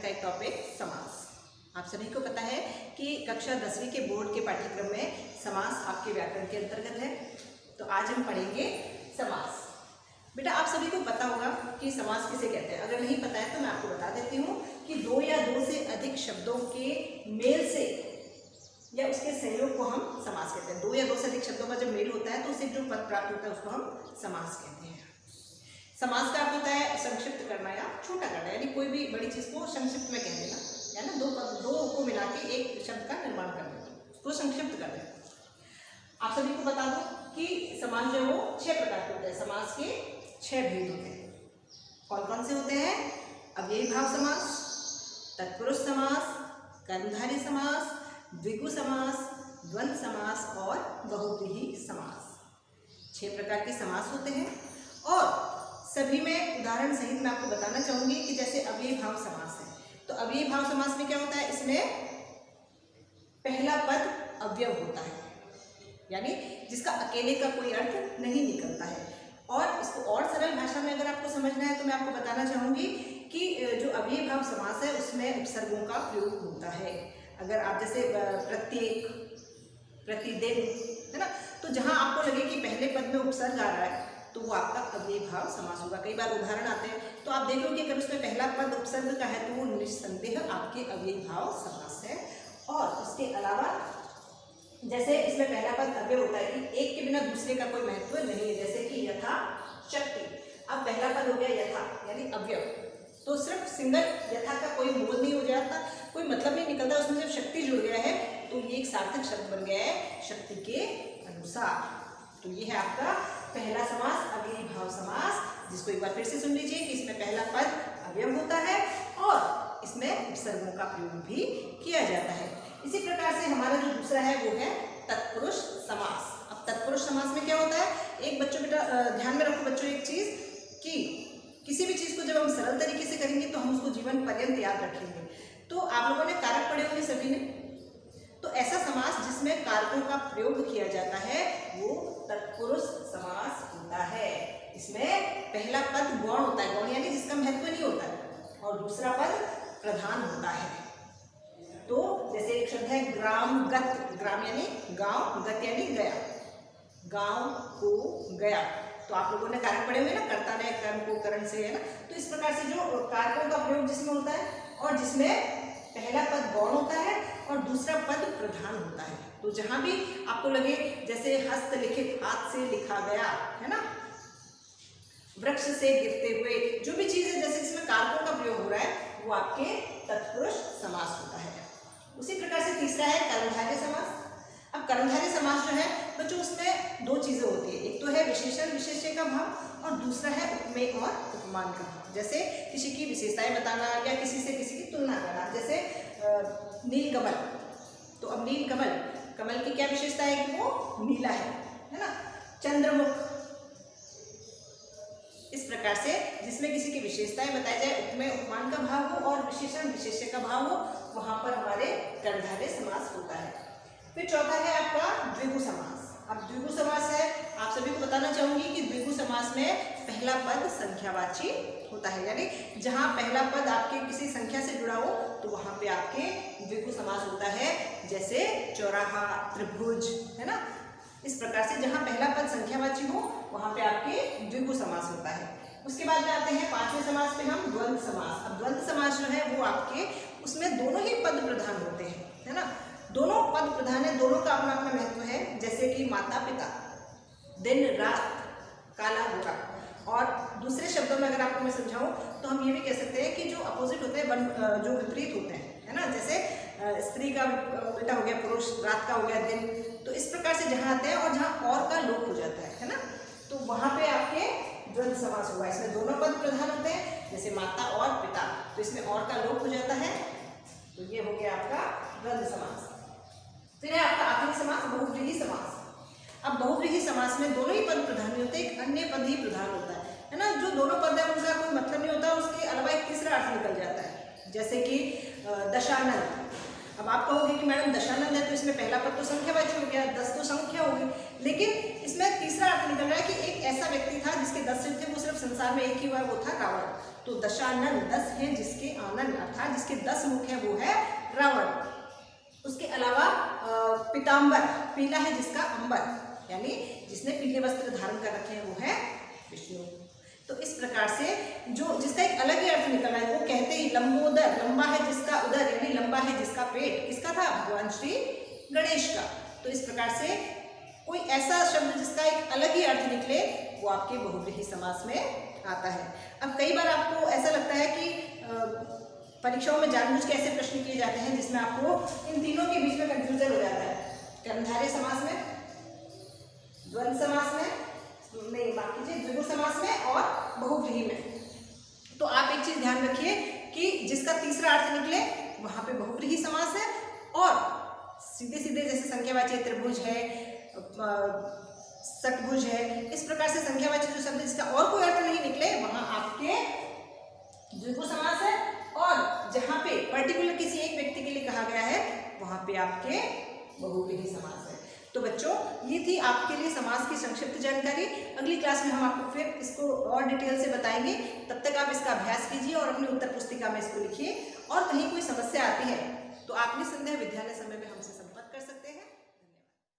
का एक टॉपिक समास। आप सभी को पता है कि कक्षा 10वीं के बोर्ड के पाठ्यक्रम में समास आपके व्याकरण के अंतर्गत है। तो आज हम पढ़ेंगे समास। बेटा आप सभी को पता होगा कि समास किसे कहते हैं। अगर नहीं पता है तो मैं आपको बता देती हूँ कि दो या दो से अधिक शब्दों के मेल से या उसके संयोग को हम समास कहते हैं। दो या दो से अधिक शब्दों का जब मेल होता है तो उससे जो पद प्राप्त होता है उसको हम समास कहते हैं। समास का अर्थ होता है संक्षिप्त करना या छोटा करना, यानी कोई भी बड़ी चीज को संक्षिप्त में कह देना, है ना। दो को मिला के एक शब्द का निर्माण कर देना, उसको संक्षिप्त कर देना। आप सभी को बता दो कि समास जो है वो 6 प्रकार के होते हैं। समास के 6 भेद होते हैं। कौन कौन से होते हैं? अव्ययी भाव समास, तत्पुरुष समास, कर्मधारय समास, द्विगु समास, द्वंद्व समास और बहुव्रीहि समास। 6 प्रकार के समास होते हैं और सभी में उदाहरण सहित मैं आपको बताना चाहूंगी कि जैसे अव्ययी भाव समास है तो अव्ययी भाव समास में क्या होता है, इसमें पहला पद अव्यय होता है, यानी जिसका अकेले का कोई अर्थ नहीं निकलता है। और इसको और सरल भाषा में अगर आपको समझना है तो मैं आपको बताना चाहूंगी कि जो अव्ययी भाव समास है उसमें उपसर्गों का प्रयोग होता है। अगर आप जैसे प्रत्येक, प्रतिदिन, है ना, तो जहां आपको लगे कि पहले पद में उपसर्ग आ रहा है तो वो आपका अव्ययी भाव समास होगा। कई बार उदाहरण आते हैं तो आप देखोगे कि अगर उसमें पहला पद उपसर्ग का है तो वो निस्संदेह आपके अव्ययी भाव समास है। और उसके अलावा जैसे इसमें पहला पद अव्यय होता है कि एक के बिना दूसरे का कोई महत्व नहीं है, जैसे कि यथा शक्ति। अब पहला पद हो गया यथा यानी अव्यय, तो सिर्फ सिंगल यथा का कोई मोल नहीं हो जाता, कोई मतलब नहीं निकलता। उसमें जब शक्ति जुड़ गया है तो ये एक सार्थक शब्द बन गया है शक्ति के अनुसार। तो ये है आपका पहला समास अव्ययी भाव समास, जिसको एक बार फिर से सुन लीजिए कि इसमें पहला पद अव्यय होता है और इसमें उपसर्गों का प्रयोग भी किया जाता है। इसी प्रकार से हमारा जो दूसरा है वो है तत्पुरुष समास। अब तत्पुरुष समास में क्या होता है, एक बच्चों बेटा ध्यान में रखो बच्चों एक चीज कि किसी भी चीज को जब हम सरल तरीके से करेंगे तो हम उसको जीवन पर्यंत याद रखेंगे। तो आप लोगों ने कारक पढ़े होंगे सभी ने, तो ऐसा समास जिसमें कारकों का प्रयोग किया जाता है वो तत्पुरुष समास होता है। इसमें पहला पद गौण होता है, गौण यानी जिसका महत्व नहीं होता है, और दूसरा पद प्रधान होता है। तो जैसे एक शब्द है ग्रामगत, ग्राम यानी गांव, गत यानी गया, गांव को गया। तो आप लोगों ने कारक पढ़े हुए ना, कर्ता ने कर्म को करण से, है ना। तो इस प्रकार से जो कारकों का प्रयोग जिसमें होता है और जिसमें पहला पद गौण होता है और दूसरा पद प्रधान होता है। तो जहां भी आपको लगे जैसे हस्तलिखित, हाथ से लिखा गया, है ना, वृक्ष से गिरते हुए, जो भी चीज है जैसे इसमें कारकों का प्रयोग हो रहा है वो आपके तत्पुरुष समास होता है। उसी प्रकार से तीसरा है कर्मधारय समास। अब कर्मधारय समास जो है बच्चों उसमें 2 चीजें होती है, एक तो है विशेषण विशेष्य का भाव और दूसरा है उपमेय और उपमान का भाव। जैसे किसी की विशेषताएं बताना या किसी से किसी की तुलना करना, जैसे नीलकमल। तो अब नीलकमल, कमल की क्या विशेषता है कि वो नीला है ना। चंद्रमुख, इस प्रकार से जिसमें किसी की विशेषताएं बताई जाए, उपमेय उपमान का भाव हो और विशेषण विशेष्य का भाव हो, वहां पर हमारे कर्मधारय समास होता है। फिर चौथा है आपका द्विगु समास। अब द्विगु समास है, आप सभी को बताना चाहूंगी कि द्विगु समास में पहला पद संख्यावाची होता है, यानी जहां पहला पद आपके किसी संख्या से जुड़ा हो तो वहां पे आपके द्विगु समास होता है। जैसे चौराहा, त्रिभुज, है ना। इस प्रकार से जहां पहला पद संख्यावाची हो वहां पे आपके द्विगु समास होता है। उसके बाद में आते हैं 5वें समास पे हम द्वंद्व समास। अब द्वंद्व समास जो है वो आपके उसमें दोनों ही पद प्रधान होते हैं, है ना। दोनों पद प्रधान है, दोनों का अपना अपना महत्व है। जैसे कि माता पिता, दिन रात, काला गोरा। और दूसरे शब्दों में अगर आपको मैं समझाऊं तो हम ये भी कह सकते हैं कि जो अपोजिट होते हैं, जो विपरीत होते हैं, है ना। जैसे स्त्री का उल्टा हो गया पुरुष, रात का हो गया दिन। तो इस प्रकार से जहां आते हैं और जहां और का लोप हो जाता है ना, तो वहां पे आपके द्वंद्व समास होगा। इसमें दोनों पद प्रधान होते हैं, जैसे माता और पिता, तो इसमें और का लोप हो जाता है। तो ये हो गया आपका द्वंद्व समास। फिर है आपका आखिरी समास बहुव्रीहि समास। अब बहुव्रीहि समास में दोनों ही पद प्रधान नहीं होते, एक अन्य पद ही प्रधान होता है ना। जो दोनों पद है उनका कोई मतलब नहीं होता, उसके अलावा एक तीसरा अर्थ निकल जाता है। जैसे कि दशानन। अब आप कहोगे कि मैडम दशानंद है तो इसमें पहला पद तो संख्यावाची हो गया, 10 तो संख्या होगी, लेकिन इसमें तीसरा अर्थ निकल रहा है कि एक ऐसा व्यक्ति था जिसके 10 सिर थे, वो सिर्फ संसार में एक ही हुआ, वो था रावण। तो दशानन 10 हैं जिसके आनंद, अर्थात जिसके जिसके 10 मुख हैं वो है रावण। उसके अलावा पीताम्बर, पीला है जिसका अंबर, यानी जिसने पीले वस्त्र धारण कर रखे हैं वो है विष्णु। तो इस प्रकार से जिसका एक अलग ही अर्थ निकल रहा है, वो कहते ही लंबोदर, लंबा है जिसका उदर यानी लंबा है जिसका पेट, किसका था? भगवान श्री गणेश का। तो इस प्रकार से कोई ऐसा शब्द जिसका एक अलग ही अर्थ निकले वो आपके बहुव्रीहि समास में आता है। अब कई बार आपको ऐसा लगता है कि परीक्षाओं में जानबूझ के ऐसे प्रश्न किए जाते हैं जिसमें आपको इन तीनों के बीच में कंफ्यूजन हो जाता है, कर्मधारय समास में, द्वंद्व समास में, नहीं माफ कीजिए द्विगु समास में और बहुव्रीहि में। तो आप एक चीज ध्यान रखिए कि जिसका तीसरा अर्थ निकले वहां पे बहुव्रीहि समास है, और सीधे सीधे जैसे संख्यावाची त्रिभुज है, षट्भुज है, इस प्रकार से संख्यावाची जो शब्द जिसका और कोई अर्थ नहीं निकले वहां आपके द्विगु समास है, और जहां पे पर्टिकुलर किसी एक व्यक्ति के लिए कहा गया है वहां पे आपके बहुव्रीहि समास है। तो बच्चों ये थी आपके लिए समास की संक्षिप्त जानकारी। अगली क्लास में हम आपको फिर इसको और डिटेल से बताएंगे। तब तक आप इसका अभ्यास कीजिए और अपनी उत्तर पुस्तिका में इसको लिखिए, और कहीं कोई समस्या आती है तो आप निसंदेह विद्यालय समय में